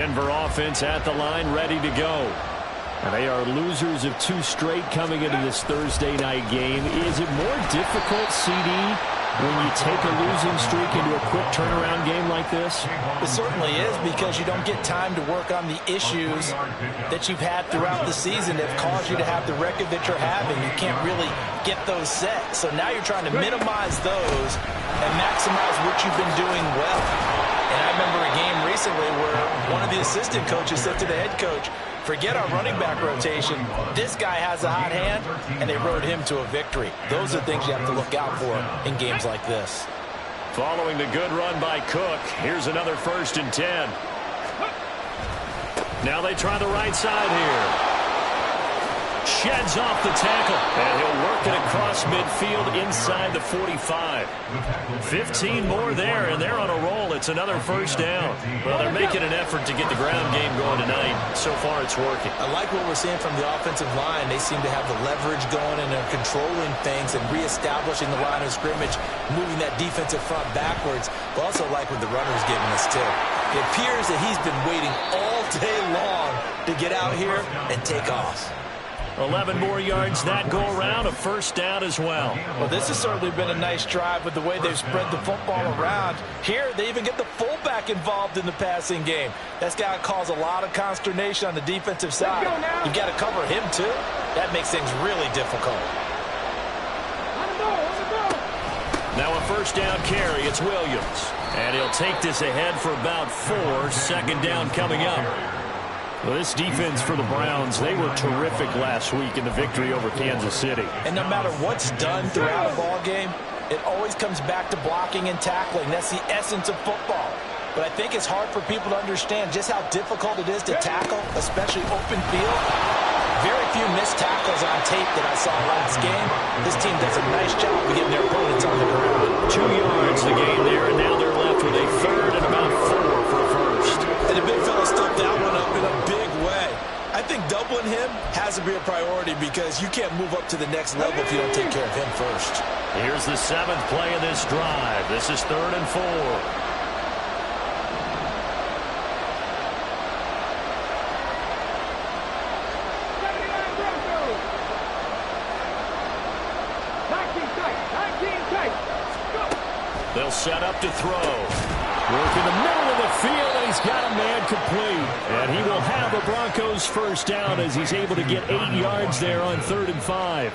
Denver offense at the line, ready to go. And they are losers of 2 straight coming into this Thursday night game. Is it more difficult, CD, when you take a losing streak into a quick turnaround game like this? It certainly is, because you don't get time to work on the issues that you've had throughout the season that have caused you to have the record that you're having. You can't really get those set. So now you're trying to minimize those and maximize what you've been doing well. And I remember a game recently where one of the assistant coaches said to the head coach, forget our running back rotation. This guy has a hot hand, and they rode him to a victory. Those are things you have to look out for in games like this. Following the good run by Cook, here's another 1st and 10. Now they try the right side here. Sheds off the tackle, and he'll work it across midfield inside the 45. 15 more there, and they're on a roll. It's another 1st down. Well, they're making an effort to get the ground game going tonight. So far, it's working. I like what we're seeing from the offensive line. They seem to have the leverage going, and they're controlling things and reestablishing the line of scrimmage, moving that defensive front backwards. But also like what the runner's giving us, too. It appears that he's been waiting all day long to get out here and take off. 11 more yards that go around, a 1st down as well. Well, this has certainly been a nice drive with the way they've spread the football around. Here, they even get the fullback involved in the passing game. That's got to cause a lot of consternation on the defensive side. You've got to cover him, too. That makes things really difficult. Now a 1st down carry. It's Williams. And he'll take this ahead for about 4. 2nd down coming up. Well, this defense for the Browns, they were terrific last week in the victory over Kansas City. And no matter what's done throughout a ball game, it always comes back to blocking and tackling. That's the essence of football. But I think it's hard for people to understand just how difficult it is to tackle, especially open field. Very few missed tackles on tape that I saw last game. This team does a nice job of getting their opponents on the ground. 2 yards the gain there, and now they're left with a 3rd and about 4 for a 1st. And the big fella stuffed that one up in a big way. I think doubling him has to be a priority, because you can't move up to the next level if you don't take care of him first. Here's the 7th play of this drive. This is 3rd and 4. They'll set up to throw. Work in the middle of the field, and he's got a man complete. And he will have the Broncos 1st down as he's able to get 8 yards there on 3rd and 5.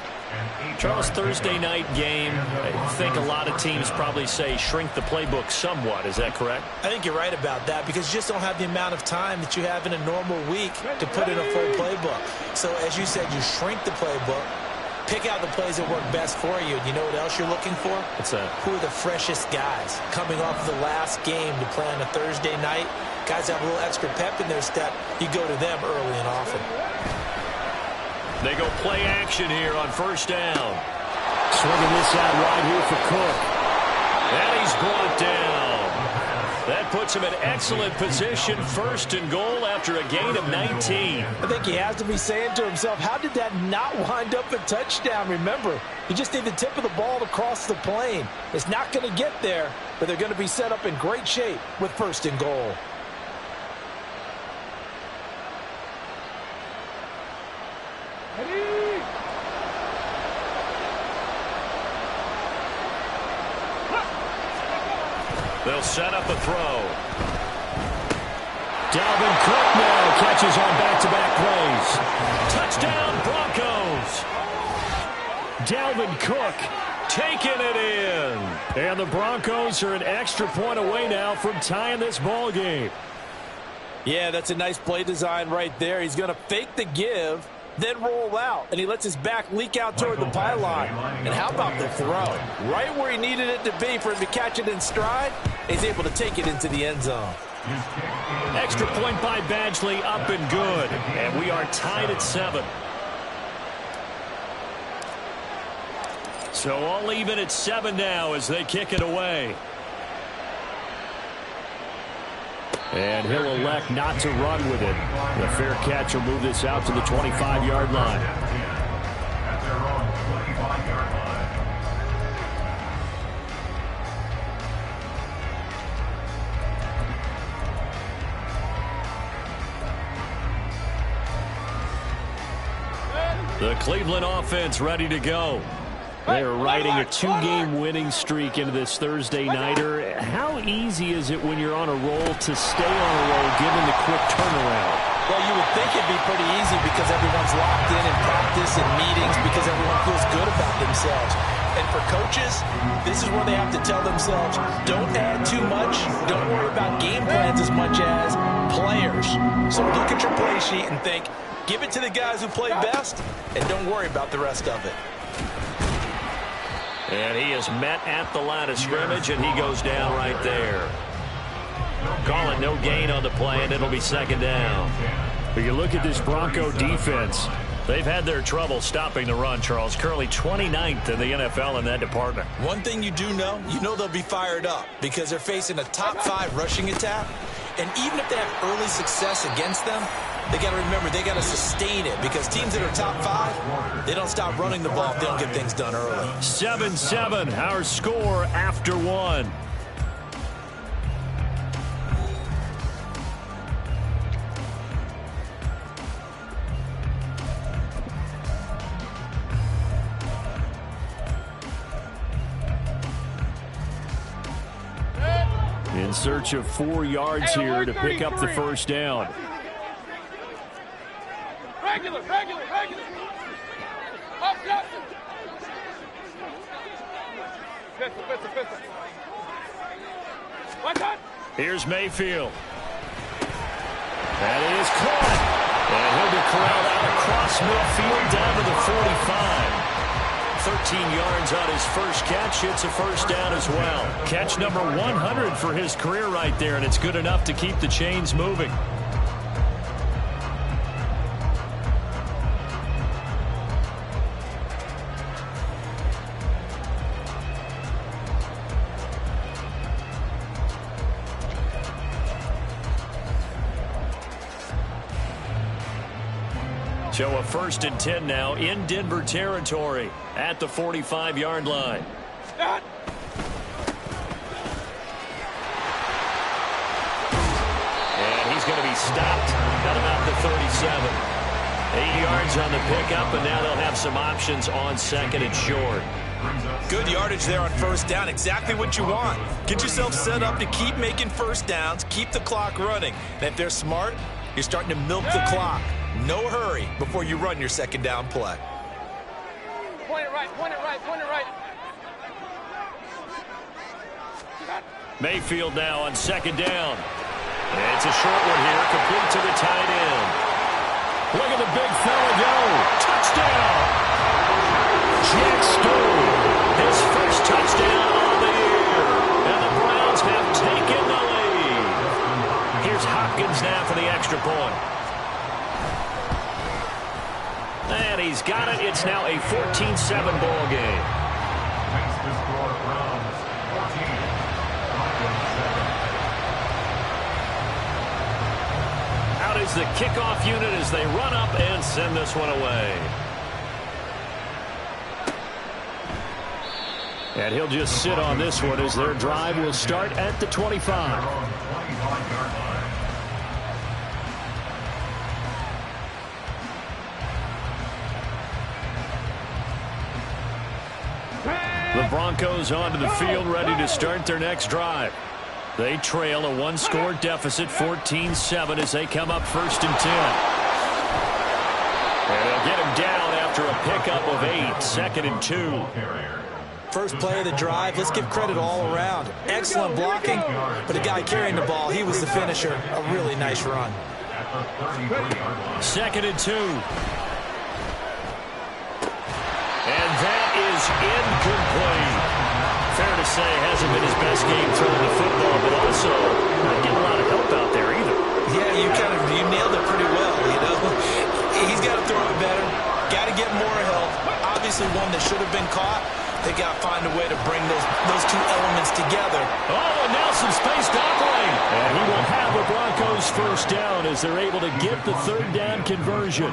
Charles, Thursday night game, I think a lot of teams probably say shrink the playbook somewhat. Is that correct? I think you're right about that, because you just don't have the amount of time that you have in a normal week to put in a full playbook. So, as you said, you shrink the playbook. Pick out the plays that work best for you. And you know what else you're looking for? What's that? Who are the freshest guys coming off the last game to play on a Thursday night? Guys have a little extra pep in their step. You go to them early and often. They go play action here on 1st down. Swinging this out wide here for Cook. And he's brought down. That puts him in excellent position, 1st and goal after a gain of 19. I think he has to be saying to himself, how did that not wind up a touchdown? Remember, you just need the tip of the ball to cross the plane. It's not going to get there, but they're going to be set up in great shape with 1st and goal. They'll set up a throw. Dalvin Cook now catches on back-to-back plays. Touchdown, Broncos. Dalvin Cook taking it in. And the Broncos are an extra point away now from tying this ball game. Yeah, that's a nice play design right there. He's going to fake the give, then roll out, and he lets his back leak out toward the pylon. And how about the throw? Right where he needed it to be for him to catch it in stride, he's able to take it into the end zone. Extra point by Badgley, up and good. And we are tied at 7. So all even at 7 now as they kick it away. And he'll elect not to run with it. The fair catch will move this out to the 25-yard line. The Cleveland offense ready to go. They're riding a 2-game winning streak into this Thursday nighter. How easy is it when you're on a roll to stay on a roll given the quick turnaround? Well, you would think it'd be pretty easy because everyone's locked in practice and meetings because everyone feels good about themselves. And for coaches, this is where they have to tell themselves, don't add too much, don't worry about game plans as much as players. So look at your play sheet and think, give it to the guys who play best, and don't worry about the rest of it. And he is met at the line of scrimmage, and he goes down right there. Calling no gain on the play, and it'll be second down. But you look at this Bronco defense. They've had their trouble stopping the run, Charles. Currently 29th in the NFL in that department. One thing you do know, they'll be fired up because they're facing a top 5 rushing attack. And even if they have early success against them, they got to remember they got to sustain it because teams that are top 5, they don't stop running the ball if they don't get things done early. 7-7, our score after 1. In search of 4 yards here to pick up the first down. Regular. Up, Justin. Pistol. One time. Here's Mayfield. That is caught. And he'll be corralled out across midfield down to the 45. 13 yards on his first catch. It's a first down as well. Catch number 100 for his career right there, and it's good enough to keep the chains moving. So a 1st and 10 now in Denver territory at the 45-yard line. And he's going to be stopped at about the 37. 8 yards on the pickup, and now they'll have some options on 2nd and short. Good yardage there on first down. Exactly what you want. Get yourself set up to keep making first downs, keep the clock running. And if they're smart, you're starting to milk the clock. No hurry before you run your second down play. Point it right. Mayfield now on 2nd down. And it's a short one here, complete to the tight end. Look at the big fella go. Touchdown! Jack Stone, his first touchdown on the year. And the Browns have taken the lead. Here's Hopkins now for the extra point. And he's got it. It's now a 14-7 ball game. Out is the kickoff unit as they run up and send this one away. And he'll just sit on this one as their drive will start at the 25. The Broncos onto the field ready to start their next drive. They trail a 1-score deficit, 14-7, as they come up 1st and 10. And they'll get him down after a pickup of 8, 2nd and 2. First play of the drive, let's give credit all around. Excellent blocking, but the guy carrying the ball, he was the finisher. A really nice run. 2nd and 2. And that is incomplete. Fair to say, hasn't been his best game throwing the football, but also not getting a lot of help out there either. Yeah, you nailed it pretty well, He's got to throw it better. Got to get more help. Obviously one that should have been caught. They got to find a way to bring those two elements together. Oh, and now some space doubling. And he will have the Broncos first down as they're able to get the 3rd down conversion.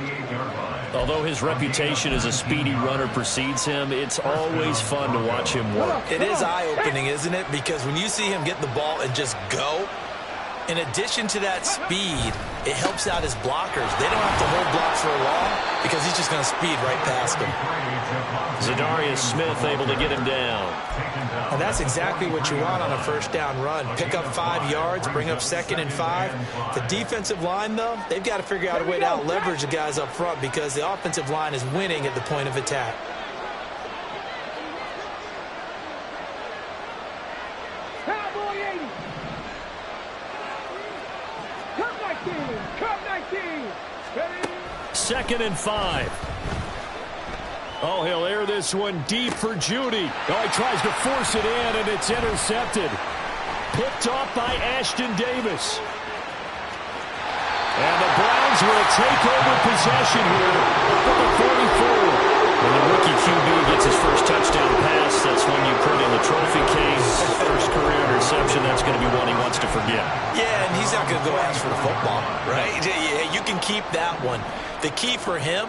Although his reputation as a speedy runner precedes him, it's always fun to watch him work. It is eye-opening, isn't it? Because when you see him get the ball and just go, in addition to that speed, it helps out his blockers. They don't have to hold blocks for long because he's just going to speed right past them. Zadarius Smith able to get him down. And that's exactly what you want on a first down run. Pick up 5 yards, bring up 2nd and 5. The defensive line, though, they've got to figure out a way to out-leverage the guys up front because the offensive line is winning at the point of attack. Cowboy 80. Come 19. Come 19. Ready? 2nd and 5. Oh, he'll air this one deep for Judy. Oh, he tries to force it in, and it's intercepted. Picked off by Ashton Davis. And the Browns will take over possession here at the 44. When the rookie QB gets his first touchdown pass, that's when you put in the trophy case. First career interception, that's going to be one he wants to forget. Yeah, and he's not going to go ask for the football, right? Yeah, you can keep that one. The key for him,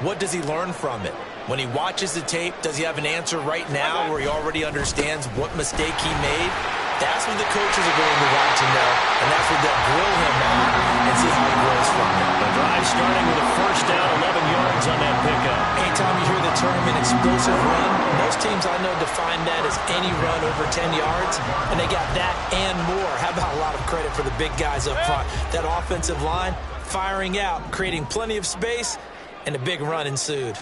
what does he learn from it? When he watches the tape, does he have an answer right now where he already understands what mistake he made? That's what the coaches are going to want to know, and that's what they'll grill him on and see how he grows from it. The drive starting with a first down, 11 yards on that pickup. Anytime you hear the term an explosive run, most teams I know define that as any run over 10 yards, and they got that and more. How about a lot of credit for the big guys up front? That offensive line firing out, creating plenty of space, and a big run ensued.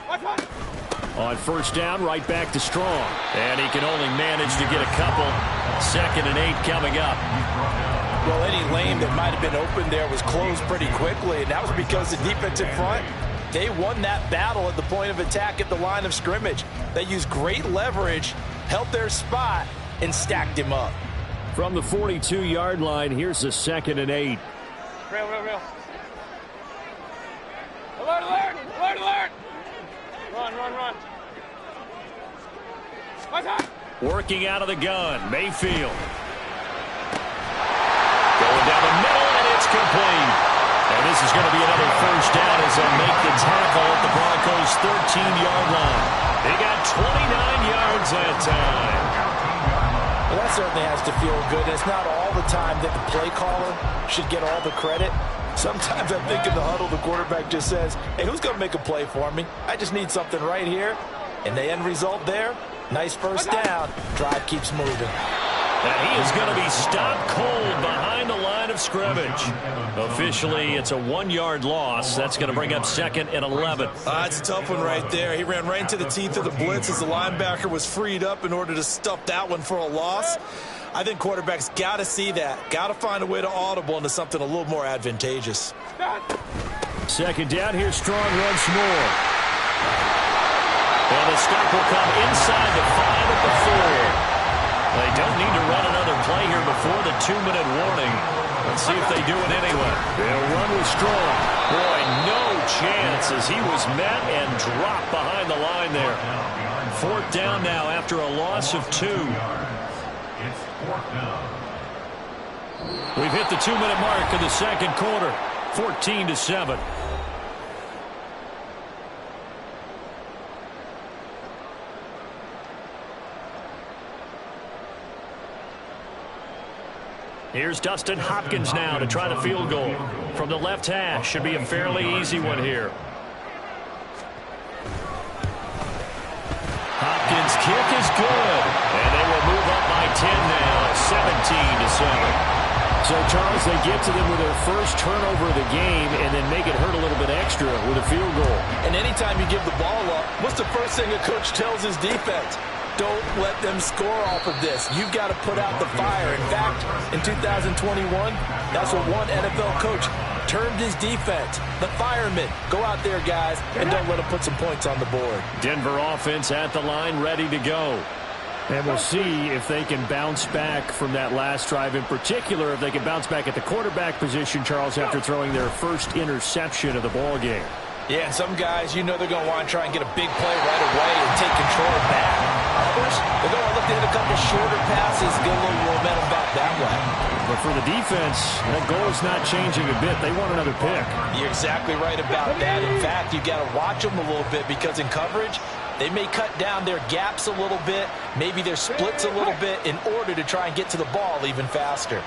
On first down, right back to Strong. And he can only manage to get a couple. 2nd and 8 coming up. Well, any lane that might have been open there was closed pretty quickly, and that was because the defensive front, they won that battle at the point of attack at the line of scrimmage. They used great leverage, held their spot, and stacked him up. From the 42-yard line, here's a 2nd and 8. Real. Alert, alert! Alert, alert! Run. My time! Working out of the gun, Mayfield. Going down the middle, and it's complete. And this is going to be another first down as they'll make the tackle at the Broncos' 13-yard line. They got 29 yards that time. Well, that certainly has to feel good. It's not all the time that the play caller should get all the credit. Sometimes I think in the huddle, the quarterback just says, hey, who's going to make a play for me? I just need something right here. And the end result there, nice first down. Drive keeps moving. And he is going to be stopped cold behind the line of scrimmage. Officially, it's a 1-yard loss. That's going to bring up 2nd and 11. That's a tough one right there. He ran right into the teeth of the blitz as the linebacker was freed up in order to stuff that one for a loss. I think quarterbacks got to see that. Got to find a way to audible into something a little more advantageous. 2nd down. Here's Strong once more. And the stop will come inside the 5 at the 4. They don't need to run another play here before the 2-minute warning. Let's see if they do it anyway. They'll run with Strong. Boy, no chance as he was met and dropped behind the line there. 4th down now after a loss of 2. We've hit the 2-minute mark in the 2nd quarter. 14-7. Here's Dustin Hopkins now to try the field goal from the left hash. Should be a fairly easy one here. Hopkins' kick is good, and they will move up by 10 now, 17-7. So, Charles, they get to them with their first turnover of the game and then make it hurt a little bit extra with a field goal. And anytime you give the ball up, what's the first thing a coach tells his defense? Don't let them score off of this. You've got to put out the fire. In fact, in 2021, that's what one NFL coach termed his defense. The firemen. Go out there, guys, and don't let them put some points on the board. Denver offense at the line, ready to go. And we'll see if they can bounce back from that last drive. In particular, if they can bounce back at the quarterback position, Charles, after throwing their first interception of the ball game. Yeah, and some guys, you know they're going to want to try and get a big play right away and take control back. Others, they're going to look to hit a couple shorter passes, get a little momentum back that way. But for the defense, that goal is not changing a bit. They want another pick. You're exactly right about that. In fact, you've got to watch them a little bit because in coverage, they may cut down their gaps a little bit, maybe their splits a little bit in order to try and get to the ball even faster.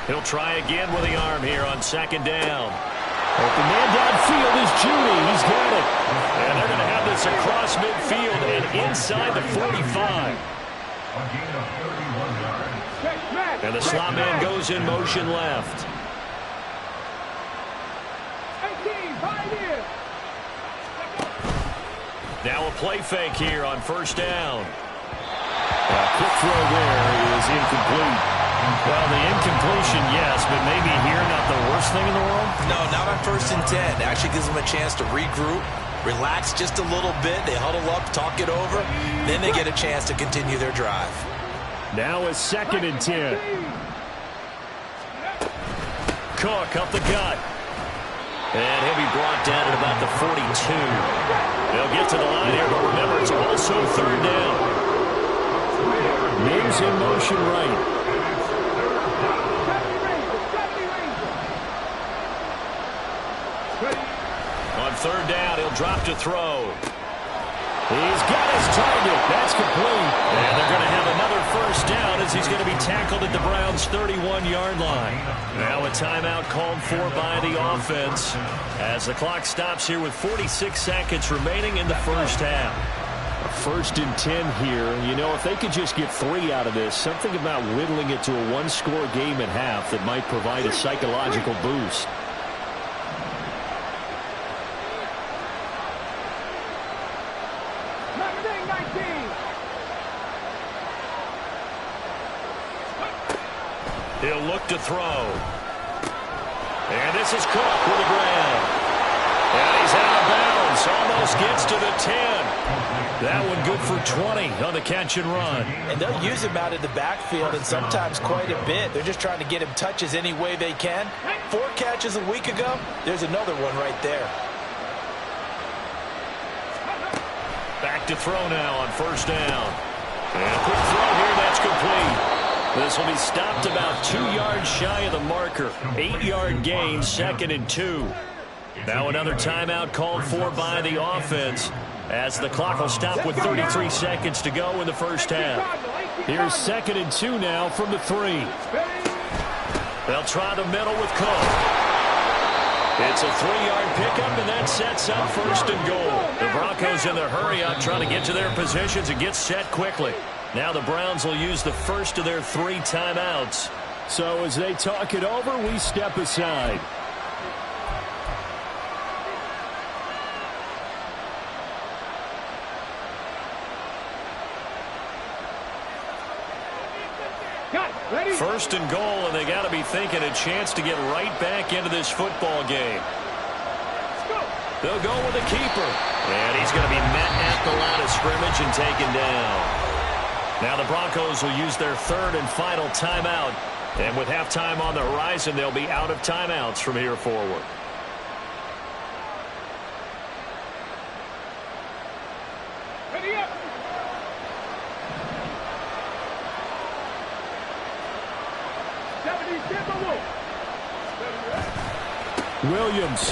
He'll try again with the arm here on second down. Open man downfield is Judy. He's got it. And they're going to have this across midfield and inside the 45. And the slot man goes in motion left. 18, 5 years. Now a play fake here on first down. A quick throw there is incomplete. Well, the incompletion, yes, but maybe here not the worst thing in the world? No, not on 1st and 10. Actually gives them a chance to regroup, relax just a little bit. They huddle up, talk it over. Then they get a chance to continue their drive. Now a 2nd and 10. Cook up the gut. And he'll be brought down at about the 42. They'll get to the line here, but remember, it's also 3rd down. Mims in motion right. On 3rd down, he'll drop to throw. He's got his target. That's complete. And they're going to have another 1st down as he's going to be tackled at the Browns' 31-yard line. Now a timeout called for by the offense as the clock stops here with 46 seconds remaining in the 1st half. A 1st and 10 here. You know, if they could just get 3 out of this, something about whittling it to a 1-score game at half that might provide a psychological boost. He'll look to throw. And this is Cook with a grab. And he's out of bounds. Almost gets to the 10. That one good for 20 on the catch and run. And they'll use him out of the backfield and sometimes quite a bit. They're just trying to get him touches any way they can. 4 catches a week ago. There's another one right there. Back to throw now on 1st down. And a quick throw here. That's complete. This will be stopped about 2 yards shy of the marker. 8-yard gain, 2nd and 2. Now another timeout called for by the offense as the clock will stop with 33 seconds to go in the 1st half. Here's 2nd and 2 now from the 3. They'll try the middle with Cook. It's a 3-yard pickup, and that sets up 1st and goal. The Broncos in their hurry up trying to get to their positions and get set quickly. Now the Browns will use the first of their 3 timeouts. So as they talk it over, we step aside. Ready? 1st and goal, and they got to be thinking a chance to get right back into this football game. They'll go with the keeper. And he's going to be met at the line of scrimmage and taken down. Now the Broncos will use their 3rd and final timeout. And with halftime on the horizon, they'll be out of timeouts from here forward. Ready up. Williams is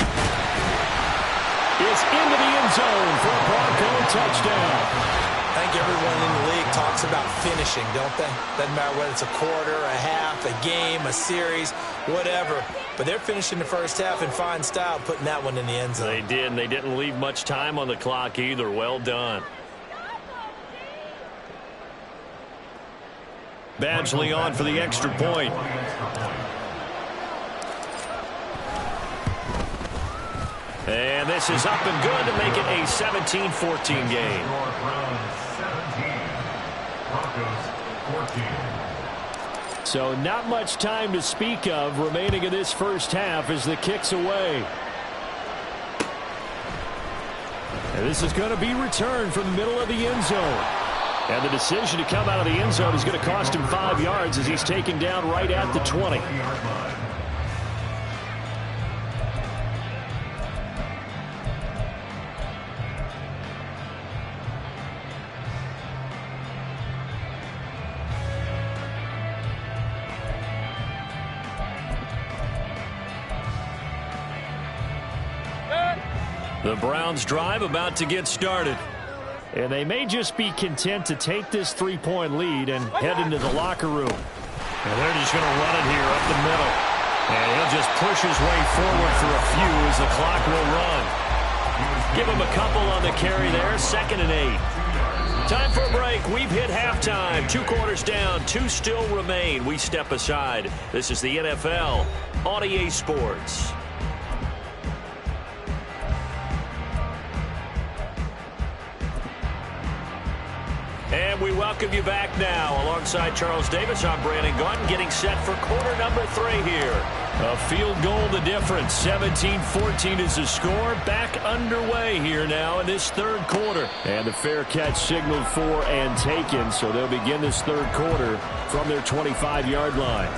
into the end zone for a Bronco touchdown. I think everyone in the league talks about finishing, don't they? Doesn't matter whether it's a quarter, a half, a game, a series, whatever. But they're finishing the 1st half in fine style, putting that one in the end zone. They did, and they didn't leave much time on the clock either. Well done. Badgley on for the extra point. And this is up and good to make it a 17-14 game. So not much time to speak of remaining in this 1st half as the kick's away. And this is going to be returned from the middle of the end zone. And the decision to come out of the end zone is going to cost him 5 yards as he's taken down right at the 20. The Browns drive about to get started. And they may just be content to take this 3-point lead and head into the locker room. And they're just going to run it here up the middle. And he'll just push his way forward for a few as the clock will run. Give him a couple on the carry there. 2nd and 8. Time for a break. We've hit halftime. 2 quarters down. 2 still remain. We step aside. This is the NFL on EA Sports. And we welcome you back now. Alongside Charles Davis, I'm Brandon Gunn, getting set for quarter number 3 here. A field goal the difference. 17-14 is the score. Back underway here now in this 3rd quarter. And the fair catch signaled for and taken, so they'll begin this 3rd quarter from their 25-yard line.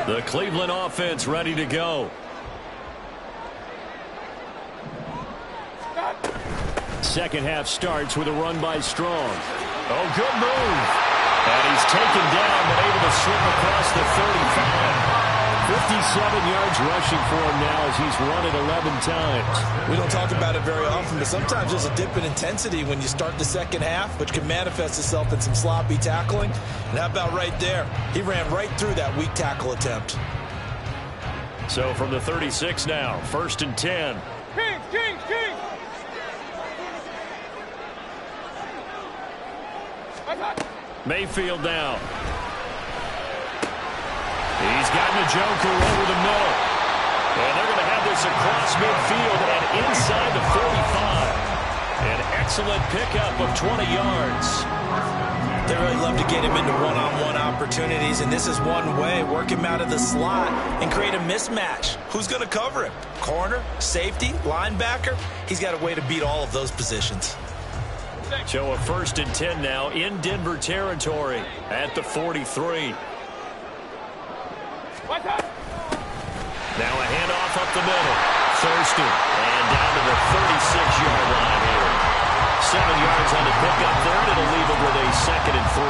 The Cleveland offense ready to go. Second half starts with a run by Strong. Oh, good move. And he's taken down, but able to slip across the 35. 57 yards rushing for him now as he's run it 11 times. We don't talk about it very often, but sometimes there's a dip in intensity when you start the second half, which can manifest itself in some sloppy tackling. And how about right there? He ran right through that weak tackle attempt. So from the 36 now, 1st and 10. King. Mayfield down. He's gotten a joker over the middle. And they're going to have this across midfield and inside the 45. An excellent pickup of 20 yards. They really love to get him into one-on-one opportunities, and this is one way. Work him out of the slot and create a mismatch. Who's going to cover him? Corner, safety, linebacker? He's got a way to beat all of those positions. So a 1st and 10 now in Denver territory at the 43. Now a handoff up the middle. Thurston. And down to the 36-yard line here. 7 yards on the pickup there, and it'll leave him with a 2nd and 3.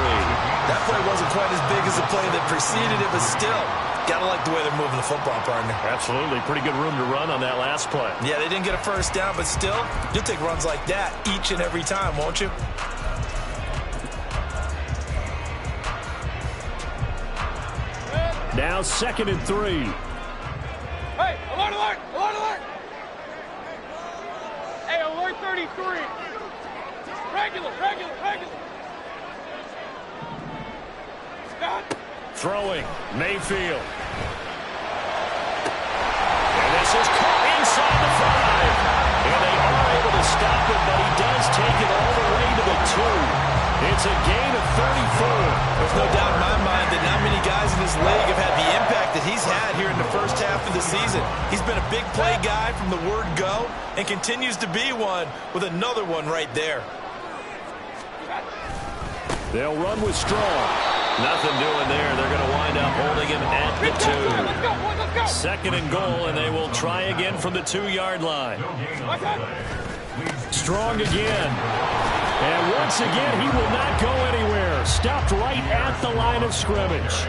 That play wasn't quite as big as the play that preceded it, but still, gotta like the way they're moving the football, partner. Absolutely. Pretty good room to run on that last play. Yeah, they didn't get a first down, but still, you'll take runs like that each and every time, won't you? Now 2nd and 3. Hey, alert! Hey, alert 33. Regular. Stop. Throwing. Mayfield. And this is caught inside the 5. And they are able to stop it, but he does take it all the way to the 2. It's a gain of 34. There's no doubt in my mind that not many guys in this league have had the impact that he's had here in the first half of the season. He's been a big play guy from the word go and continues to be one with another one right there. They'll run with Strong. Nothing doing there. They're going to wind up holding him at the 2. 2nd and goal, and they will try again from the 2-yard line. Strong again. And once again, he will not go anywhere. Stopped right at the line of scrimmage.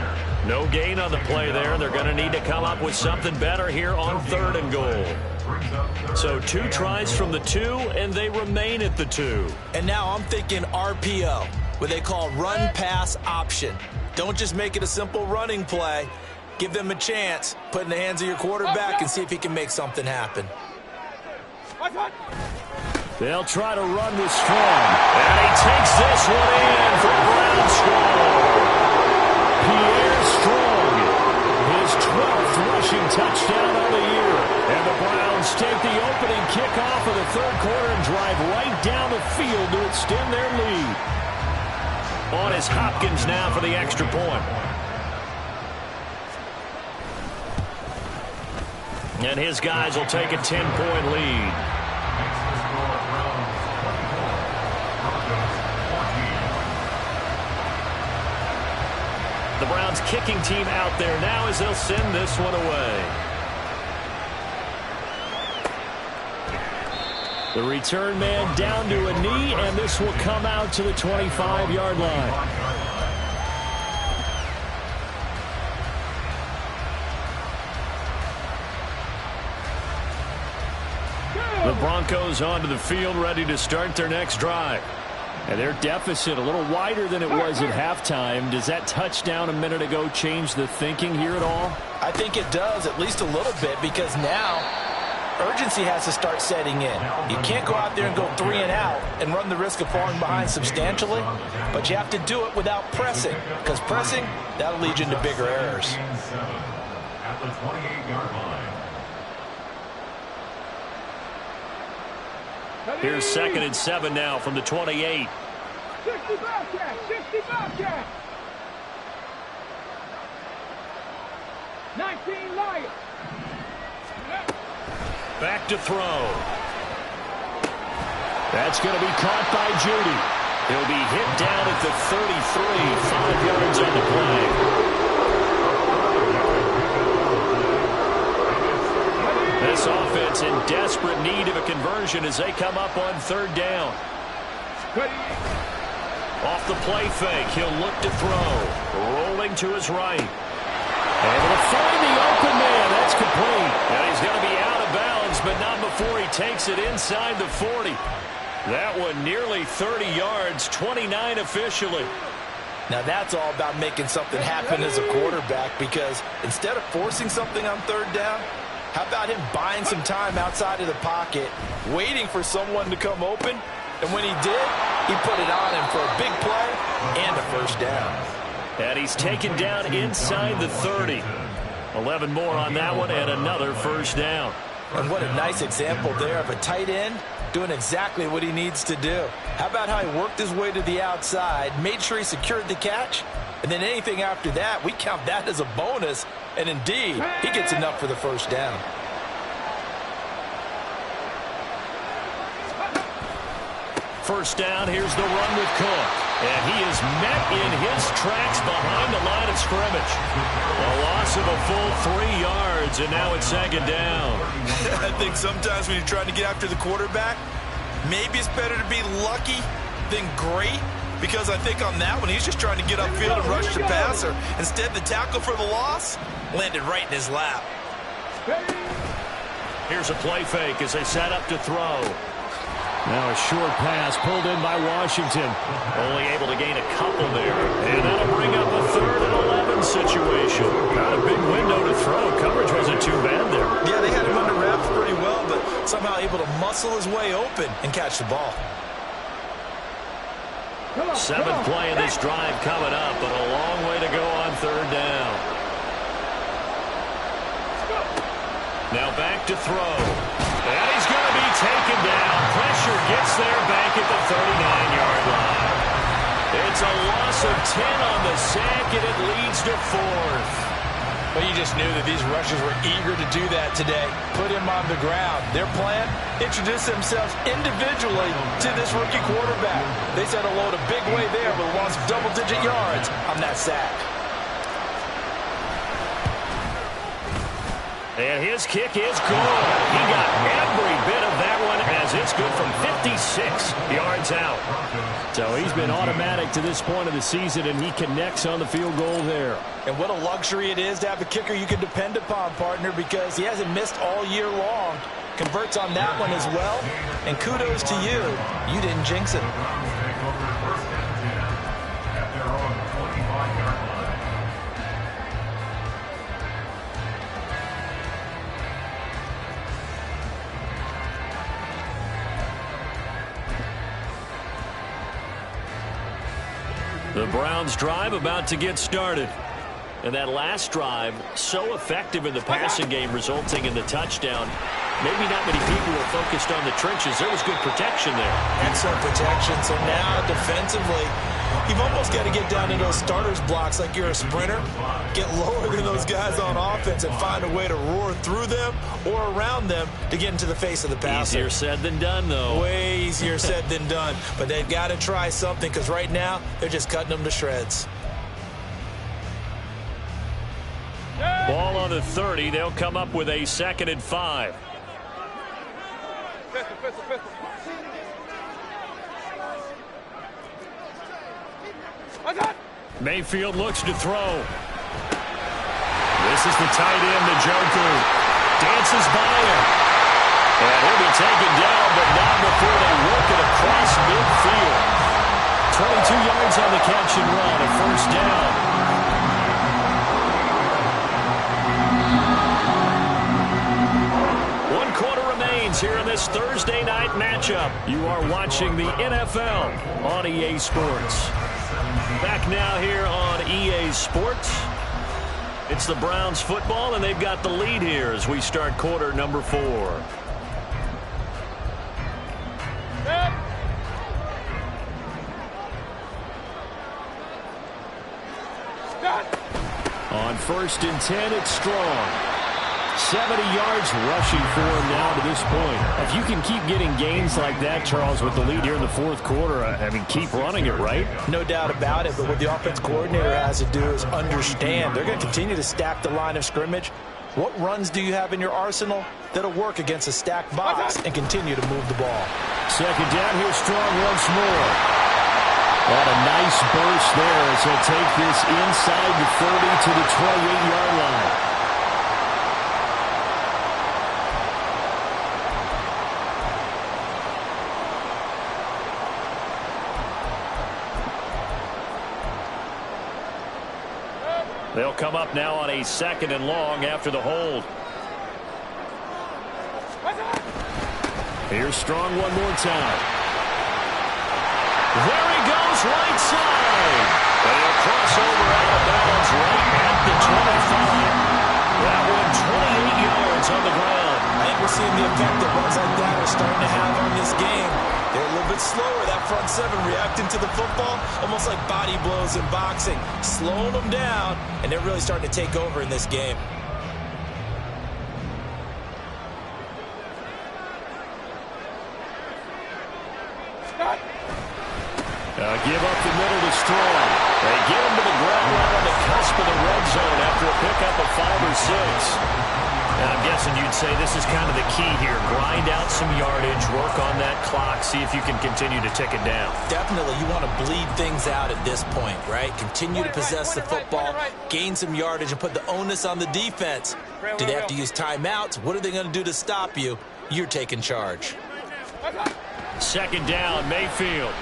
No gain on the play there. They're going to need to come up with something better here on 3rd and goal. So 2 tries from the 2, and they remain at the 2. And now I'm thinking RPO, what they call run-pass option. Don't just make it a simple running play. Give them a chance. Put it in the hands of your quarterback and see if he can make something happen. They'll try to run with Strong. And he takes this one in for a ground score. Pierre Strong, his 12th rushing touchdown on the year. And the Browns take the opening kickoff of the 3rd quarter and drive right down the field to extend their lead. On is Hopkins now for the extra point. And his guys will take a 10-point lead. The Browns kicking team out there now as they'll send this one away. The return man down to a knee, and this will come out to the 25-yard line. The Broncos onto the field, ready to start their next drive. And their deficit a little wider than it was at halftime. Does that touchdown a minute ago change the thinking here at all? I think it does, at least a little bit, because now urgency has to start setting in. You can't go out there and go 3 and out and run the risk of falling behind substantially, but you have to do it without pressing, because pressing, that'll lead you into bigger errors. At the 28-yard line. Here's 2nd and 7 now from the 28. 60 Bobcat, 60 Bobcat. 19 Lions. Back to throw. That's going to be caught by Judy. He'll be hit down at the 33, 5 yards on the play. This offense in desperate need of a conversion as they come up on 3rd down. Off the play fake, he'll look to throw. Rolling to his right. Able to find the open man. That's complete. And he's going to be out of bounds, but not before he takes it inside the 40. That one nearly 30 yards, 29 officially. Now that's all about making something happen as a quarterback, because instead of forcing something on 3rd down, how about him buying some time outside of the pocket, waiting for someone to come open, and when he did, he put it on him for a big play and a 1st down. And he's taken down inside the 30. 11 more on that one and another 1st down. And what a nice example there of a tight end doing exactly what he needs to do. How about how he worked his way to the outside, made sure he secured the catch, and then anything after that, we count that as a bonus. And indeed, he gets enough for the 1st down. First down, here's the run with Cook. And he is met in his tracks behind the line of scrimmage. A loss of a full 3 yards, and now it's 2nd down. I think sometimes when you're trying to get after the quarterback, maybe it's better to be lucky than great. Because I think on that one, he's just trying to get upfield and rush the passer. Instead, the tackle for the loss landed right in his lap. Here's a play fake as they set up to throw. Now a short pass pulled in by Washington. Only able to gain a couple there. And that'll bring up a 3rd and 11 situation. Not a big window to throw. Coverage wasn't too bad there. Yeah, they had him under wraps pretty well, but somehow able to muscle his way open and catch the ball. 7th play in this drive coming up, but a long way to go on 3rd down. Now back to throw. And he's going to be taken down. Pressure gets there back at the 39-yard line. It's a loss of 10 on the sack, and it leads to 4th. But you just knew that these rushers were eager to do that today. Put him on the ground. Their plan, introduce themselves individually to this rookie quarterback. They said hello to Big Way there, but lost double-digit yards on that sack. And his kick is good. He got every bit of that one as it's good from 56 yards out. So he's been automatic to this point of the season, and he connects on the field goal there. And what a luxury it is to have a kicker you can depend upon, partner, because he hasn't missed all year long. Converts on that one as well. And kudos to you. You didn't jinx it. The Browns drive about to get started. And that last drive, so effective in the passing game, resulting in the touchdown. Maybe not many people were focused on the trenches. There was good protection there. Excellent protection. So now defensively, you've almost got to get down to those starters blocks like you're a sprinter. Get lower than those guys on offense and find a way to roar through them or around them to get into the face of the passer. Easier said than done, though. Way easier said than done. But they've got to try something, because right now they're just cutting them to shreds. Ball on the 30. They'll come up with a 2nd and 5. Pistol, pistol, pistol. Mayfield looks to throw. This is the tight end, the Joker. Dances by him. And he'll be taken down, but not before they work it across midfield. 22 yards on the catch and run, a first down. Here in this Thursday night matchup. You are watching the NFL on EA Sports. Back now here on EA Sports. It's the Browns football, and they've got the lead here as we start quarter number 4. On 1st and 10, it's Strong. 70 yards rushing for him now to this point. If you can keep getting gains like that, Charles, with the lead here in the 4th quarter, I mean, keep running it, right? No doubt about it, but what the offense coordinator has to do is understand they're going to continue to stack the line of scrimmage. What runs do you have in your arsenal that'll work against a stacked box and continue to move the ball? 2nd down, here's Strong once more. And a nice burst there as he'll take this inside the 30 to the 28-yard line. They'll come up now on a 2nd and long after the hold. Here's Strong one more time. There he goes, right side. And he'll cross over out of bounds right at the 25. That one 28 yards on the ground. I think we're seeing the effect that runs like that are starting to have on this game. They're a little bit slower, that front 7 reacting to the football, almost like body blows in boxing, slowing them down, and they're really starting to take over in this game. Give up the middle to Strong. They get him to the ground right on the cusp of the red zone after a pickup of 5 or 6. And I'm guessing you'd say this is kind of the key here. Grind out some yardage, work on that clock, see if you can continue to tick it down. Definitely, you want to bleed things out at this point, right? Continue to possess the football, gain some yardage, and put the onus on the defense. Do they have to use timeouts? What are they going to do to stop you? You're taking charge. 2nd down, Mayfield.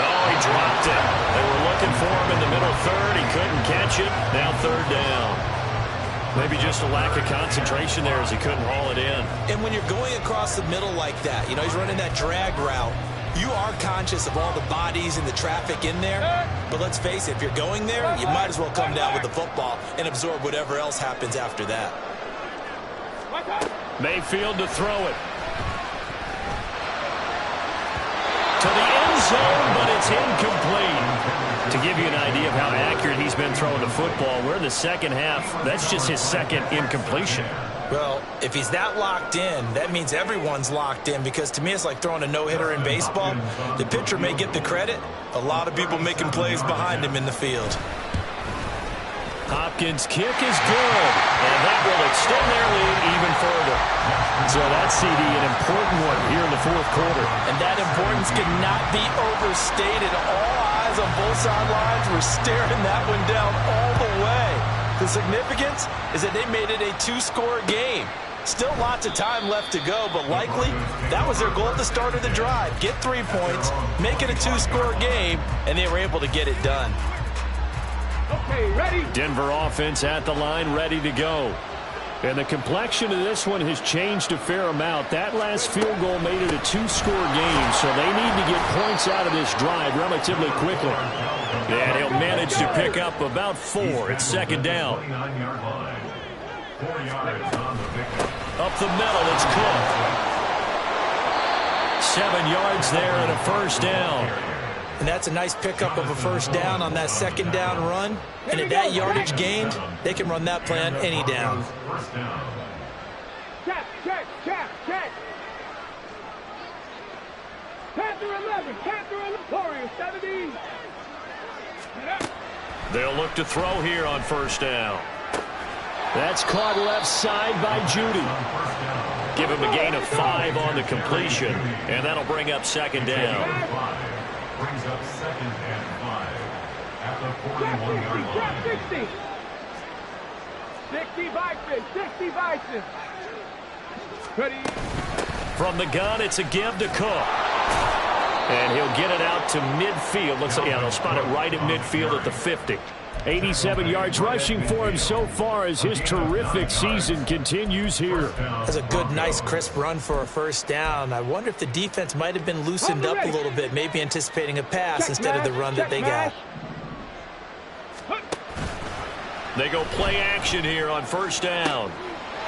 Oh, he dropped it. They were looking for him in the middle 3rd. He couldn't catch it. Now 3rd down. Maybe just a lack of concentration there as he couldn't haul it in. And when you're going across the middle like that, you know, he's running that drag route, you are conscious of all the bodies and the traffic in there. But let's face it, if you're going there, you might as well come down with the football and absorb whatever else happens after that. Mayfield to throw it. To the end zone, but it's incomplete. To give you an idea of how accurate he's been throwing the football, we're in the 2nd half. That's just his 2nd incompletion. Well, if he's that locked in, that means everyone's locked in, because to me it's like throwing a no-hitter in baseball. The pitcher may get the credit. A lot of people making plays behind him in the field. Hopkins' kick is good, and that will extend their lead even further. So that's, CD, an important one here in the 4th quarter. And that importance cannot be overstated. All eyes on both sidelines were staring that one down all the way. The significance is that they made it a 2-score game. Still lots of time left to go, but likely that was their goal at the start of the drive. Get 3 points, make it a 2-score game, and they were able to get it done. Okay, ready. Denver offense at the line, ready to go. And the complexion of this one has changed a fair amount. That last field goal made it a 2-score game, so they need to get points out of this drive relatively quickly. And he'll manage to pick up about 4. It's 2nd down. Up the middle, it's Cook. 7 yards there and a first down. And that's a nice pickup of a first down on that 2nd down run. And at that yardage gained, they can run that play on any down. Check. Panther 11, Warriors 17. They'll look to throw here on 1st down. That's caught left side by Judy. Give him a gain of 5 on the completion, and that'll bring up 2nd down. Brings up 2nd and 5 at the 41-yard Trap line. 60. 60 Vikings. 60 Vikings. Ready. From the gun, it's a give to Cook. And he'll get it out to midfield. Looks like, yeah, they'll spot it right at midfield at the 50. 87 yards rushing for him so far as his terrific season continues here. That's a good, nice, crisp run for a first down. I wonder if the defense might have been loosened up a little bit, maybe anticipating a pass instead of the run that they got. They go play action here on first down.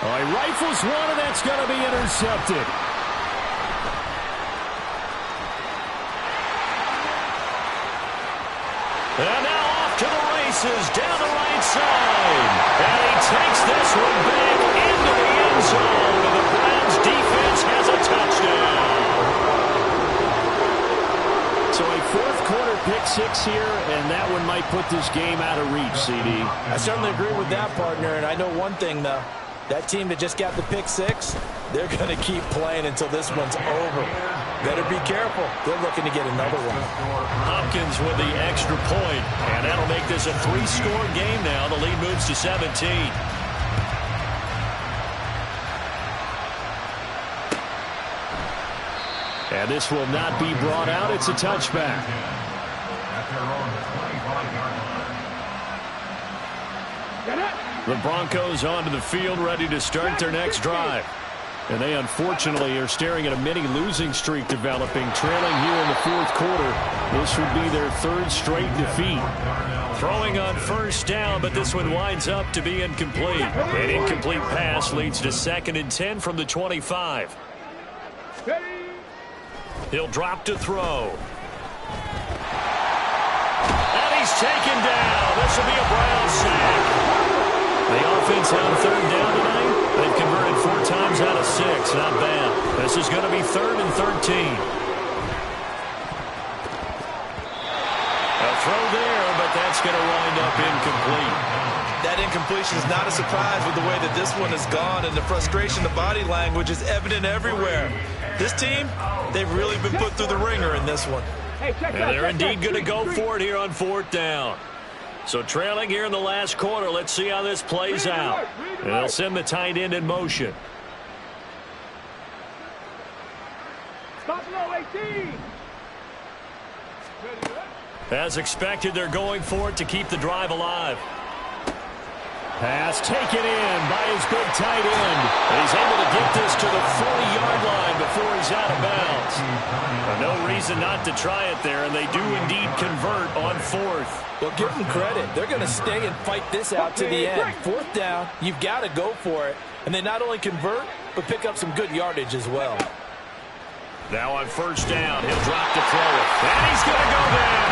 All right, rifles one, and that's going to be intercepted. And now off to the races, down the right side. And he takes this one back into the end zone. And the Browns defense has a touchdown. So a fourth quarter pick six here, and that one might put this game out of reach, CD. I certainly agree with that, partner. And I know one thing, though. That team that just got the pick six, they're going to keep playing until this one's over. Better be careful. They're looking to get another one. Hopkins with the extra point, and that'll make this a three-score game now. The lead moves to 17. And this will not be brought out. It's a touchback. The Broncos onto the field, ready to start their next drive. And they unfortunately are staring at a mini losing streak developing, trailing here in the fourth quarter. This would be their third straight defeat. Throwing on first down, but this one winds up to be incomplete. An incomplete pass leads to 2nd and 10 from the 25. He'll drop to throw. And he's taken down. This will be a Brown sack. The offense on third down tonight. They've converted 4 times out of 6. Not bad. This is going to be 3rd and 13. A throw there, but that's going to wind up incomplete. That incompletion is not a surprise with the way that this one has gone, and the frustration, the body language is evident everywhere. This team, they've really been put through the ringer in this one. And they're indeed going to go for it here on 4th down. So trailing here in the last quarter, let's see how this plays out. And they'll send the tight end in motion. As expected, they're going for it to keep the drive alive. Pass taken in by his big tight end. And he's able to get this to the 40-yard line before he's out of bounds. No reason not to try it there, and they do indeed convert on 4th. Well, give them credit. They're going to stay and fight this out to the end. 4th down, you've got to go for it. And they not only convert, but pick up some good yardage as well. Now on first down, he'll drop to throw it. And he's going to go down.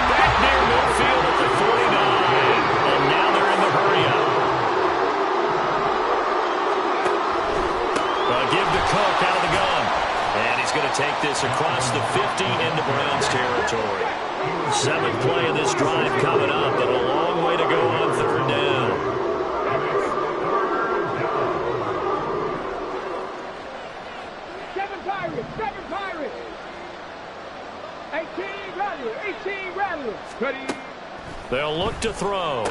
Back near midfield at the 49. And now they're in the hurry-up. Give to Cook out of the gun. And he's going to take this across the 50 into Browns territory. 7th play of this drive coming up, but a long way to go on 3rd down. Seven Pirates. 18 Rattlers. Ready. They'll look to throw.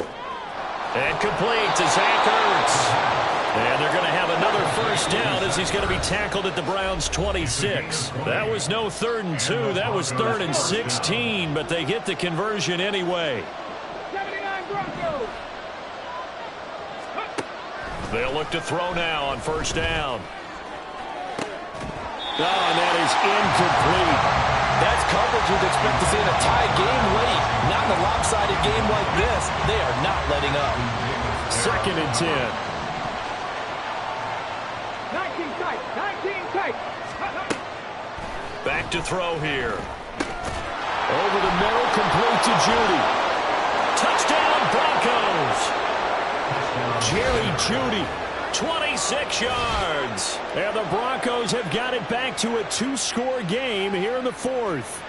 And complete to Zach Ertz. And they're going to have another first down as he's going to be tackled at the Browns' 26. That was no 3rd and 2. That was 3rd and 16, but they get the conversion anyway. 79 Broncos. They'll look to throw now on first down. Oh, and that is incomplete. That's coverage you'd expect to see in a tie game late. Not in a lopsided game like this. They are not letting up. 2nd and 10. 19 tight. Back to throw here. Over the middle, complete to Judy. Touchdown, Broncos. Jerry Judy, 26 yards. And the Broncos have got it back to a 2-score game here in the 4th.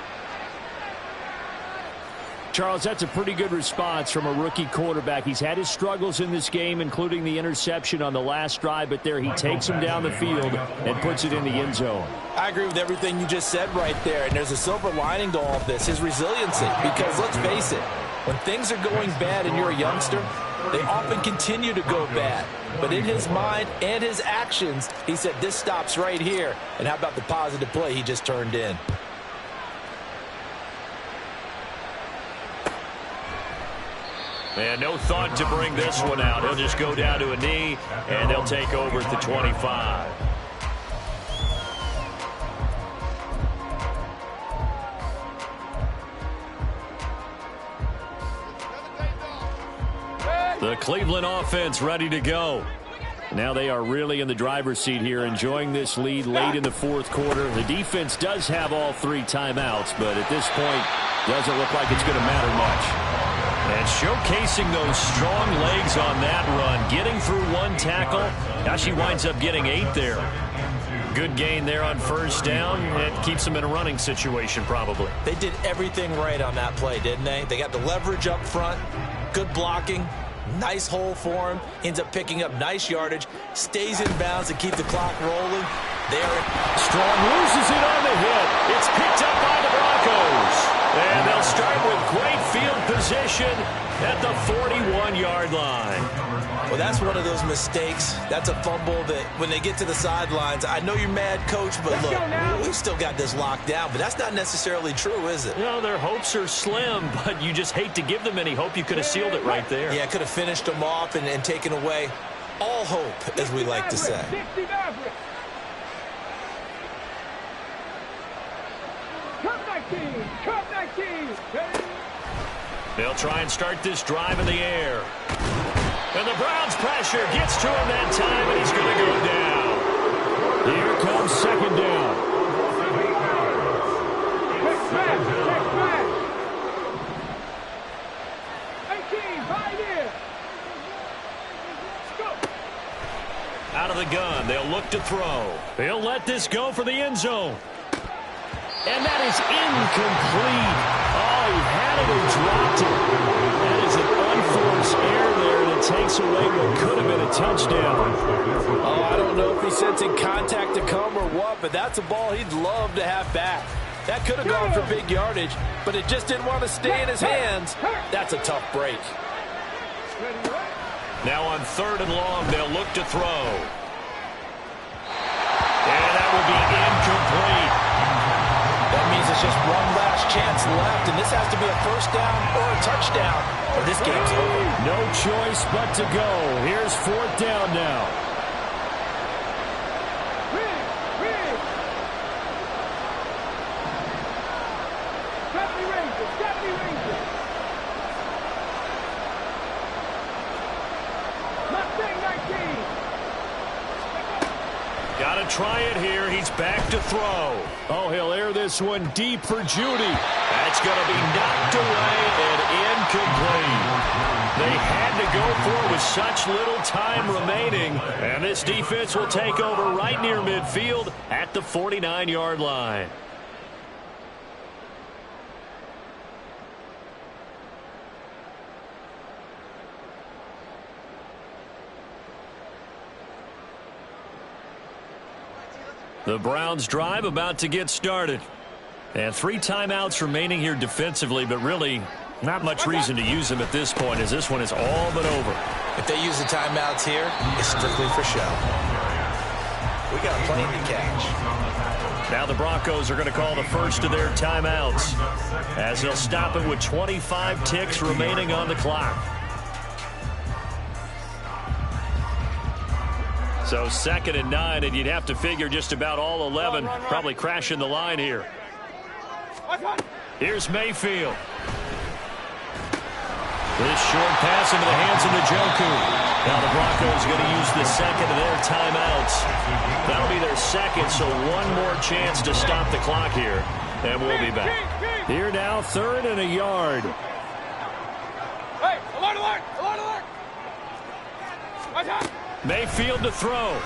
Charles, that's a pretty good response from a rookie quarterback. He's had his struggles in this game, including the interception on the last drive, but there he takes him down the field and puts it in the end zone. I agree with everything you just said right there, and there's a silver lining to all of this, his resiliency. Because let's face it, when things are going bad and you're a youngster, they often continue to go bad. But in his mind and his actions, he said, this stops right here. And how about the positive play he just turned in? And no thought to bring this one out. He'll just go down to a knee, and they'll take over at the 25. The Cleveland offense ready to go. Now they are really in the driver's seat here, enjoying this lead late in the fourth quarter. The defense does have all 3 timeouts, but at this point, doesn't look like it's going to matter much. And showcasing those strong legs on that run, getting through 1 tackle. Now she winds up getting 8 there. Good gain there on first down. It keeps them in a running situation probably. They did everything right on that play, didn't they? They got the leverage up front, good blocking, nice hole for him, ends up picking up nice yardage, stays in bounds to keep the clock rolling. There, Strong loses it on the hit. It's picked up by the Broncos. And they'll start with great field position at the 41-yard line. Well, that's one of those mistakes. That's a fumble that when they get to the sidelines, I know you're mad, Coach, but look, we've still got this locked down. But that's not necessarily true, is it? You know, their hopes are slim, but you just hate to give them any hope. You could have sealed it right there. Yeah, could have finished them off and taken away all hope, as we like to say. Cup 19. They'll try and start this drive in the air. And the Browns pressure gets to him that time, and he's going to go down. Here comes second down. Check back. 18, 5 here. Go. Out of the gun, they'll look to throw. They'll let this go for the end zone. And that is incomplete. Oh, he had it and dropped it. That is an unforced error there, and it takes away what could have been a touchdown. Oh, I don't know if he's sensing contact to come or what, but that's a ball he'd love to have back. That could have gone for big yardage, but it just didn't want to stay in his hands. That's a tough break. Now on 3rd and long, they'll look to throw. And that will be incomplete. That means it's just one last chance left, and this has to be a first down or a touchdown, or this game's over. No choice but to go. Here's 4th down now. Got to try it here. He's back to throw. Oh, he'll air this one deep for Judy. That's going to be knocked away and incomplete. They had to go for it with such little time remaining. And this defense will take over right near midfield at the 49-yard line. The Browns drive about to get started. And 3 timeouts remaining here defensively, but really not much reason to use them at this point, as this one is all but over. If they use the timeouts here, it's strictly for show. We got a plane to catch. Now the Broncos are going to call the first of their timeouts, as they'll stop it with 25 ticks remaining on the clock. So 2nd and 9, and you'd have to figure just about all 11 probably crashing the line here. Here's Mayfield. This short pass into the hands of Njoku. Now the Broncos going to use the second of their timeouts. That'll be their second, so one more chance to stop the clock here. And we'll be back. Here now, 3rd and a yard. Hey, alert! Mayfield to throw.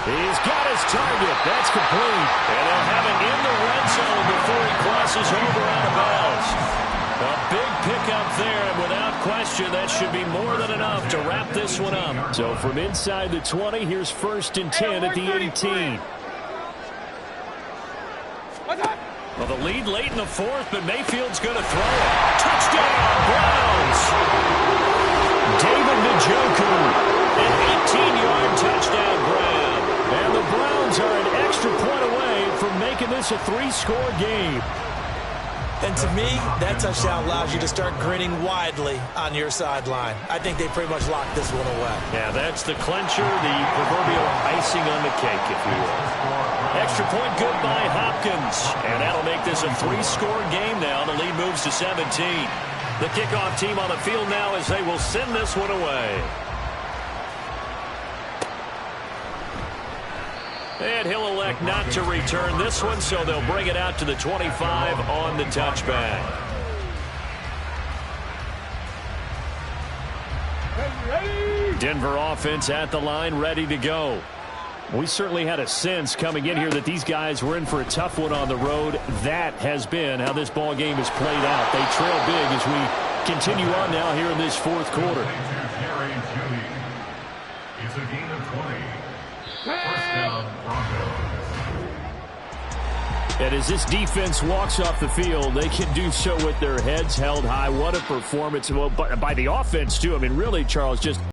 He's got his target. That's complete. And they'll have it in the red zone before he crosses over out of bounds. A big pickup there, and without question, that should be more than enough to wrap this one up. So from inside the 20, here's 1st and 10 at the 18. Well, the lead late in the 4th, but Mayfield's going to throw it. Touchdown, Browns! David Njoku, an 18-yard touchdown grab. And the Browns are an extra point away from making this a 3-score game. And to me, that touchdown allows you to start grinning widely on your sideline. I think they pretty much locked this one away. Yeah, that's the clincher, the proverbial icing on the cake, if you will. Extra point good by Hopkins. And that'll make this a 3-score game now. The lead moves to 17. The kickoff team on the field now as they will send this one away. And he'll elect not to return this one, so they'll bring it out to the 25 on the touchback. Denver offense at the line, ready to go. We certainly had a sense coming in here that these guys were in for a tough one on the road. That has been how this ball game has played out. They trail big as we continue on now here in this 4th quarter. It's a gain of 20. First down, Broncos. And as this defense walks off the field, they can do so with their heads held high. What a performance by the offense, too. I mean, really, Charles, just